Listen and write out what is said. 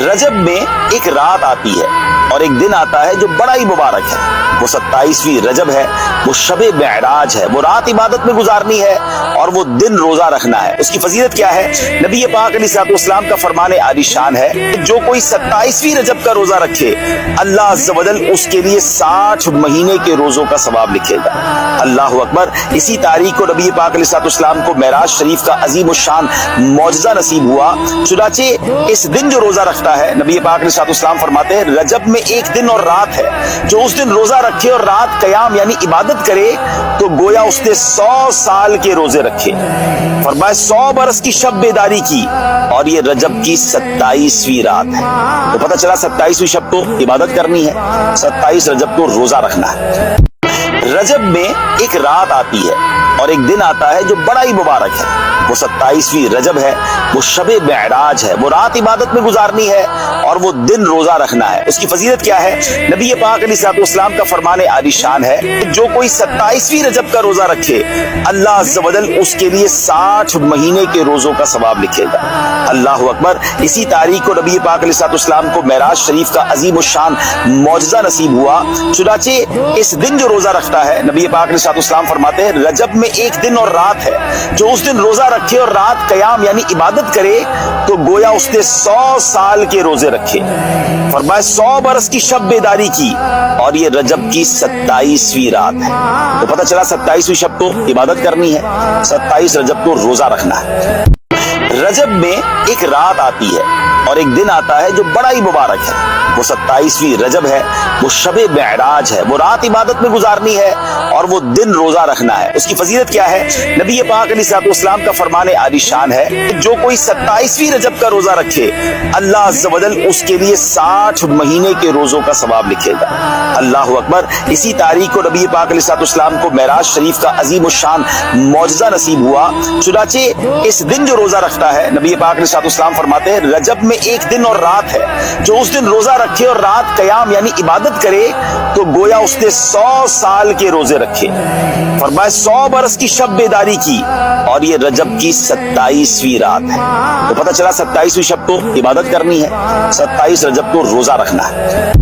रजब में एक रात आती है और एक दिन आता है जो बड़ा ही मुबारक है। वो 27वीं रजब है, वो शबे मेराज है। वो रात इबादत में गुजारनी है और वो दिन रोजा रखना है। उसकी फजीलत क्या है? नबी पाक अलैहिस्सलाम का फरमाने आलीशान है कि जो कोई 27वीं रजब का रोजा रखे, अल्लाह अज़्ज़ व जल उसके लिए 60 महीने के रोजों का सवाब लिखेगा। अल्लाह अकबर। इसी तारीख को नबी पाक अलैहिस्सलाम को मेराज शरीफ का अजीम शान मौजज़ा नसीब हुआ। चुनाचे इस दिन जो रोजा रखता है, नबी पाक अलैहिस्सलाम फरमाते हैं रजब में एक दिन और रात है, जो उस दिन रोजा रखे और रात कयाम यानी इबादत करे तो गोया उसने 100 साल के रोजे रखे। फरमाया 100 बरस की शब बेदारी की और ये रजब की 27वीं रात है। तो पता चला 27वीं शब को इबादत करनी है, 27 रजब को रोजा रखना है। रजब में एक रात आती है और एक दिन आता है जो बड़ा ही मुबारक है। वो 27वीं रजब है, वो शबे मेराज है। वो रात इबादत में गुजारनी है और वो दिन रोजा रखना है। उसकी फजीलत क्या है? नबी पाक अलैहिस्सलाम का फरमाने आलीशान है कि जो कोई 27वीं रजब का रोजा रखे, अल्लाह अज़्ज़ व जल उसके लिए 60 महीने के रोजों का सवाब लिखेगा। अल्लाह अकबर। इसी तारीख को नबी पाक अलैहिस्सलाम को मेराज शरीफ का अजीम शान मौजज़ा नसीब हुआ। चुनाचे इस दिन जो रोजा रखता है, नबी पाक अलैहिस्सलाम फरमाते हैं रजब में एक दिन और रात है, जो उस दिन रोजा रखे और रात कयाम यानी इबादत करे तो गोया उसने 100 साल के रोजे रखे। फरमाया 100 बरस की शब बेदारी की और ये रजब की 27वीं रात है। तो पता चला 27वीं शब को इबादत करनी है, 27 रजब को रोजा रखना है। रजब में एक रात आती है और एक दिन आता है जो बड़ा ही मुबारक है। वो 27वीं रजब है, वो शबे मेराज है। वो रात इबादत में गुजारनी है और वो दिन रोजा रखना है। उसकी फजीलत क्या है? नबी पाक अलैहिस्सलाम का फरमाने आलीशान है कि जो कोई 27वीं रजब का रोजा रखे, अल्लाह अज़्ज़ व जल उसके लिए 60 महीने के रोजों का सवाब लिखेगा। अल्लाह अकबर। इसी तारीख को नबी पाक अलैहिस्सलाम को मेराज शरीफ का अजीम शान मौजज़ा नसीब हुआ। चुनाचे इस दिन जो रोजा रखता है, नबी पाक अलैहिस्सलाम फरमाते हैं रजब में एक दिन और रात है, जो उस दिन रोजा रखे और रात कयाम यानी इबादत करे तो गोया उसने 100 साल के रोजे रखे। फरमाया 100 बरस की शब बेदारी की और ये रजब की 27वीं रात है। तो पता चला 27वीं शब को इबादत करनी है, 27 रजब को रोजा रखना है।